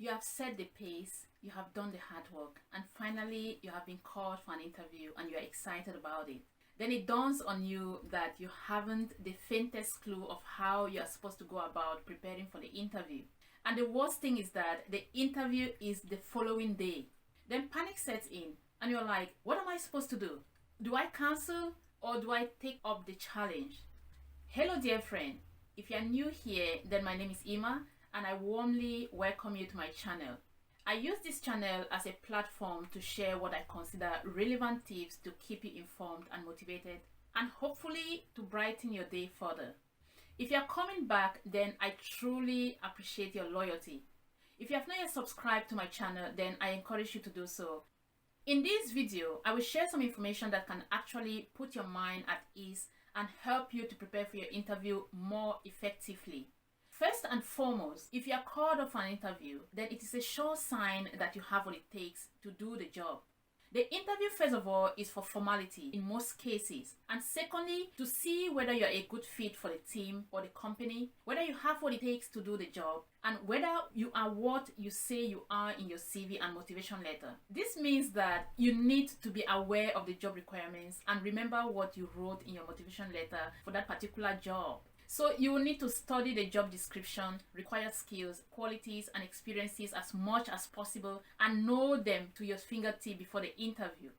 You have set the pace, you have done the hard work, and finally you have been called for an interview and you are excited about it. Then it dawns on you that you haven't the faintest clue of how you are supposed to go about preparing for the interview. And the worst thing is that the interview is the following day. Then panic sets in and you're like, what am I supposed to do? Do I cancel or do I take up the challenge? Hello dear friend, if you are new here, then my name is Ima and I warmly welcome you to my channel. I use this channel as a platform to share what I consider relevant tips to keep you informed and motivated and hopefully to brighten your day further. If you are coming back, then I truly appreciate your loyalty. If you have not yet subscribed to my channel, then I encourage you to do so. In this video, I will share some information that can actually put your mind at ease and help you to prepare for your interview more effectively. First and foremost, if you are called up for an interview, then it is a sure sign that you have what it takes to do the job. The interview, first of all, is for formality in most cases. And secondly, to see whether you're a good fit for the team or the company, whether you have what it takes to do the job, and whether you are what you say you are in your CV and motivation letter. This means that you need to be aware of the job requirements and remember what you wrote in your motivation letter for that particular job. So you will need to study the job description, required skills, qualities, and experiences as much as possible and know them to your fingertip before the interview.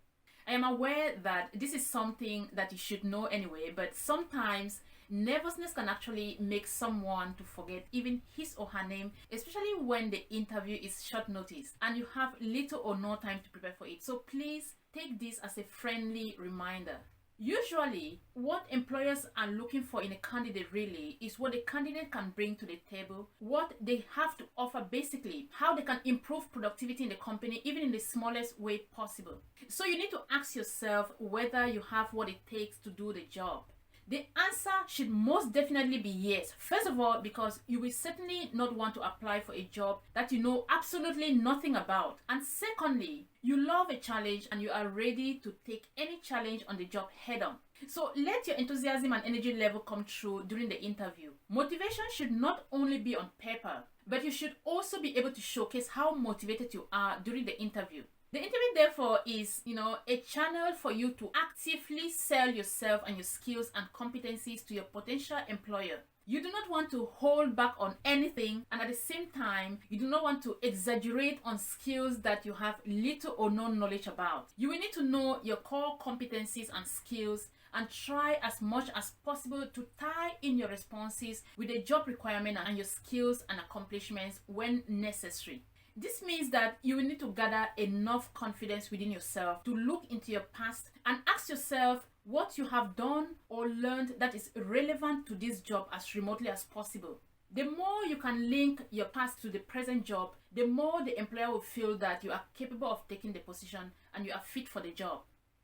I am aware that this is something that you should know anyway, but sometimes nervousness can actually make someone to forget even his or her name, especially when the interview is short notice and you have little or no time to prepare for it. So please take this as a friendly reminder. Usually, what employers are looking for in a candidate really is what the candidate can bring to the table, what they have to offer, basically how they can improve productivity in the company even in the smallest way possible. So you need to ask yourself whether you have what it takes to do the job. The answer should most definitely be yes. First of all, because you will certainly not want to apply for a job that you know absolutely nothing about. And secondly, you love a challenge and you are ready to take any challenge on the job head on. So let your enthusiasm and energy level come through during the interview. Motivation should not only be on paper, but you should also be able to showcase how motivated you are during the interview. The interview, therefore, is, a channel for you to actively sell yourself and your skills and competencies to your potential employer. You do not want to hold back on anything, and at the same time, you do not want to exaggerate on skills that you have little or no knowledge about. You will need to know your core competencies and skills and try as much as possible to tie in your responses with the job requirement and your skills and accomplishments when necessary. This means that you will need to gather enough confidence within yourself to look into your past and ask yourself what you have done or learned that is relevant to this job as remotely as possible. The more you can link your past to the present job, the more the employer will feel that you are capable of taking the position and you are fit for the job.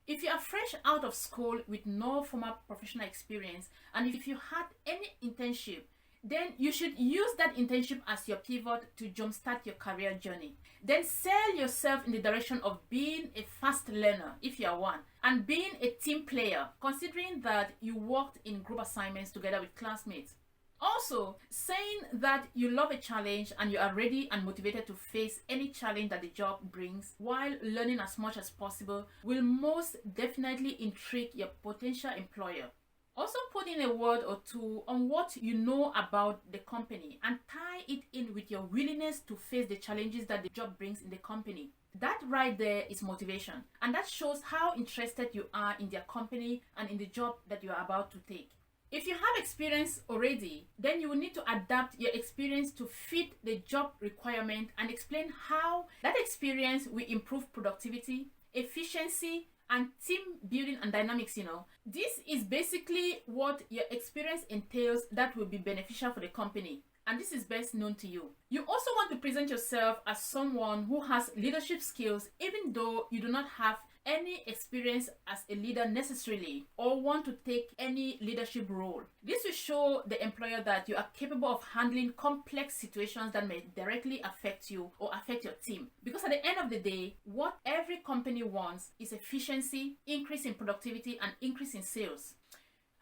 If you are fresh out of school with no formal professional experience, and if you had any internship, then you should use that internship as your pivot to jumpstart your career journey. Then sell yourself in the direction of being a fast learner, if you are one, and being a team player, considering that you worked in group assignments together with classmates. Also, saying that you love a challenge and you are ready and motivated to face any challenge that the job brings while learning as much as possible will most definitely intrigue your potential employer. Also put in a word or two on what you know about the company and tie it in with your willingness to face the challenges that the job brings in the company. That right there is motivation, and that shows how interested you are in their company and in the job that you are about to take. If you have experience already, then you will need to adapt your experience to fit the job requirement and explain how that experience will improve productivity, efficiency, and team building and dynamics. This is basically what your experience entails that will be beneficial for the company, and this is best known to you. You also want to present yourself as someone who has leadership skills even though you do not have any experience as a leader necessarily or want to take any leadership role. This will show the employer that you are capable of handling complex situations that may directly affect you or affect your team. Because at the end of the day, what every company wants is efficiency, increase in productivity, and increase in sales.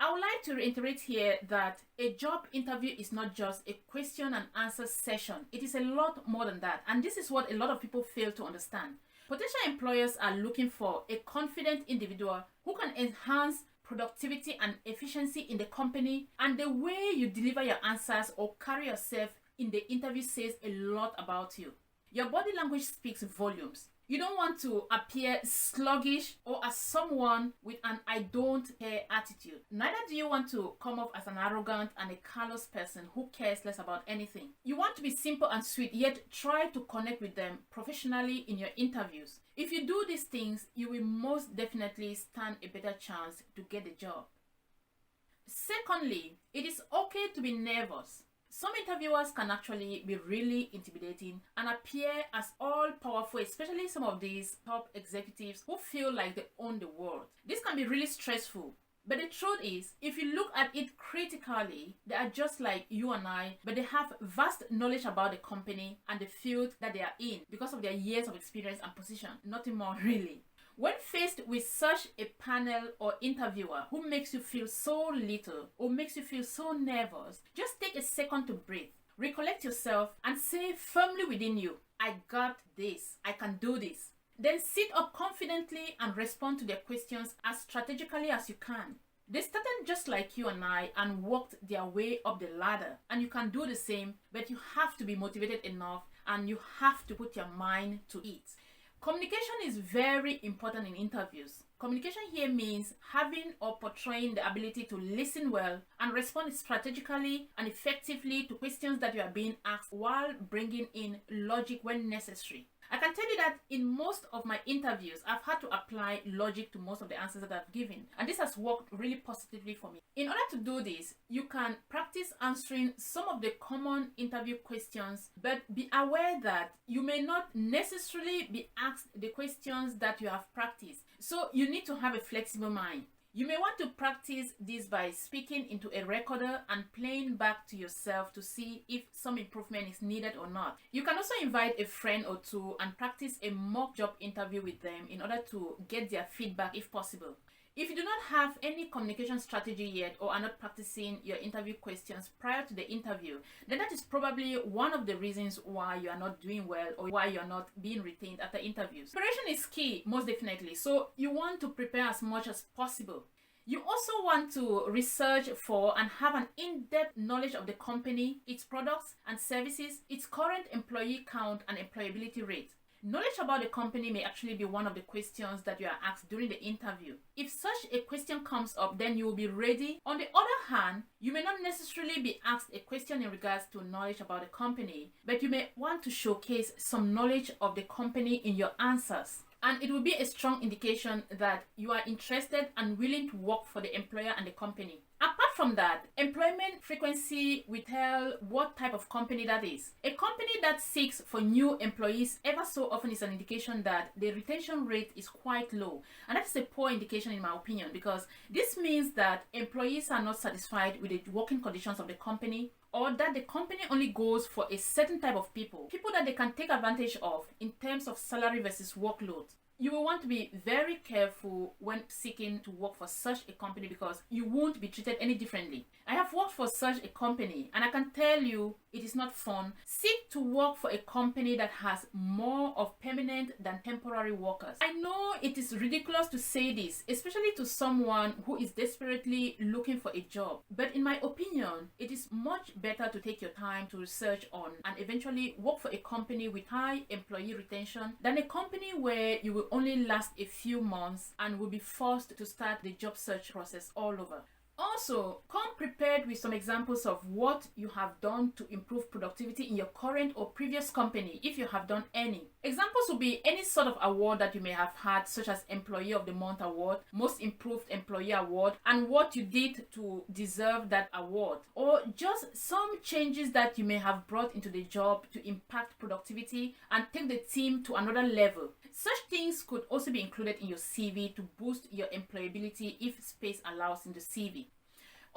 I would like to reiterate here that a job interview is not just a question and answer session. It is a lot more than that. And this is what a lot of people fail to understand. Potential employers are looking for a confident individual who can enhance productivity and efficiency in the company, and the way you deliver your answers or carry yourself in the interview says a lot about you. Your body language speaks volumes. You don't want to appear sluggish or as someone with an I don't care attitude. Neither do you want to come off as an arrogant and a callous person who cares less about anything. You want to be simple and sweet, yet try to connect with them professionally in your interviews. If you do these things, you will most definitely stand a better chance to get the job. Secondly, it is okay to be nervous. Some interviewers can actually be really intimidating and appear as all-powerful, especially some of these top executives who feel like they own the world. This can be really stressful. But the truth is, if you look at it critically, they are just like you and I, but they have vast knowledge about the company and the field that they are in because of their years of experience and position. Nothing more really. When faced with such a panel or interviewer who makes you feel so little or makes you feel so nervous, just take a second to breathe, recollect yourself, and say firmly within you, I got this, I can do this. Then sit up confidently and respond to their questions as strategically as you can. They started just like you and I and worked their way up the ladder, and you can do the same, but you have to be motivated enough and you have to put your mind to it. Communication is very important in interviews. Communication here means having or portraying the ability to listen well and respond strategically and effectively to questions that you are being asked while bringing in logic when necessary. I can tell you that in most of my interviews, I've had to apply logic to most of the answers that I've given, and this has worked really positively for me. In order to do this, you can practice answering some of the common interview questions, but be aware that you may not necessarily be asked the questions that you have practiced. So you need to have a flexible mind. You may want to practice this by speaking into a recorder and playing back to yourself to see if some improvement is needed or not. You can also invite a friend or two and practice a mock job interview with them in order to get their feedback if possible. If you do not have any communication strategy yet or are not practicing your interview questions prior to the interview, then that is probably one of the reasons why you are not doing well or why you are not being retained after interviews. Preparation is key, most definitely. So you want to prepare as much as possible. You also want to research for and have an in-depth knowledge of the company, its products and services, its current employee count and employability rate. Knowledge about the company may actually be one of the questions that you are asked during the interview. If such a question comes up, then you will be ready. On the other hand, you may not necessarily be asked a question in regards to knowledge about the company, but you may want to showcase some knowledge of the company in your answers. And it will be a strong indication that you are interested and willing to work for the employer and the company. Apart from that, employment frequency will tell what type of company that is. A company that seeks for new employees ever so often is an indication that the retention rate is quite low. And that is a poor indication in my opinion, because this means that employees are not satisfied with the working conditions of the company, or that the company only goes for a certain type of people that they can take advantage of in terms of salary versus workload. You will want to be very careful when seeking to work for such a company because you won't be treated any differently. I have worked for such a company and I can tell you it is not fun. Seek to work for a company that has more of permanent than temporary workers. I know it is ridiculous to say this, especially to someone who is desperately looking for a job. But in my opinion, it is much better to take your time to research on and eventually work for a company with high employee retention than a company where you will only last a few months and will be forced to start the job search process all over. Also, come prepared with some examples of what you have done to improve productivity in your current or previous company, if you have done any. Examples will be any sort of award that you may have had, such as Employee of the Month Award, Most Improved Employee Award, and what you did to deserve that award. Or just some changes that you may have brought into the job to impact productivity and take the team to another level. Such things could also be included in your CV to boost your employability if space allows in the CV.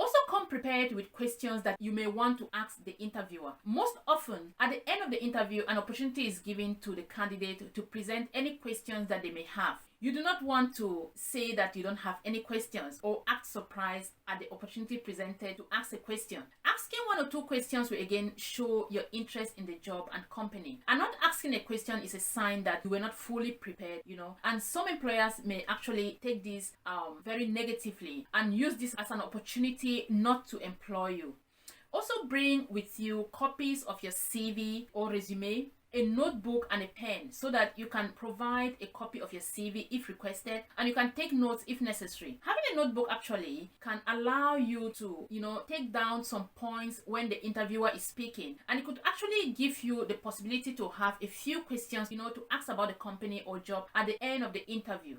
Also, come prepared with questions that you may want to ask the interviewer. Most often, at the end of the interview, an opportunity is given to the candidate to present any questions that they may have. You do not want to say that you don't have any questions or act surprised at the opportunity presented to ask a question. Asking 1 or 2 questions will again show your interest in the job and company. And not asking a question is a sign that you were not fully prepared, And some employers may actually take this very negatively and use this as an opportunity not to employ you. Also, bring with you copies of your CV or resume, a notebook and a pen so that you can provide a copy of your CV if requested, and you can take notes if necessary. Having a notebook actually can allow you to, take down some points when the interviewer is speaking, and it could actually give you the possibility to have a few questions, to ask about the company or job at the end of the interview.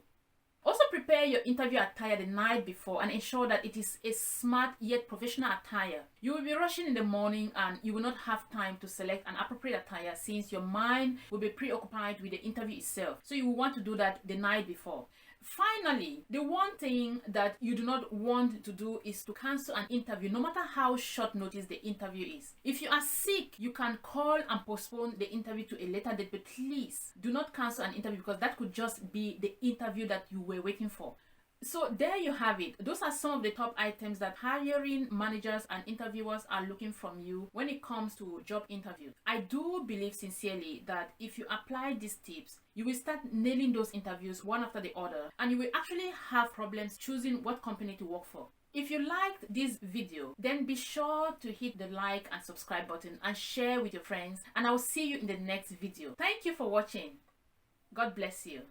Also, prepare your interview attire the night before and ensure that it is a smart yet professional attire. You will be rushing in the morning and you will not have time to select an appropriate attire since your mind will be preoccupied with the interview itself. So you will want to do that the night before. Finally, the one thing that you do not want to do is to cancel an interview, no matter how short notice the interview is. If you are sick, you can call and postpone the interview to a later date, but please do not cancel an interview because that could just be the interview that you were waiting for. So there you have it. Those are some of the top items that hiring managers and interviewers are looking from you when it comes to job interviews. I do believe sincerely that if you apply these tips, you will start nailing those interviews one after the other, and you will actually have problems choosing what company to work for. If you liked this video, then be sure to hit the like and subscribe button and share with your friends, and I will see you in the next video. Thank you for watching. God bless you.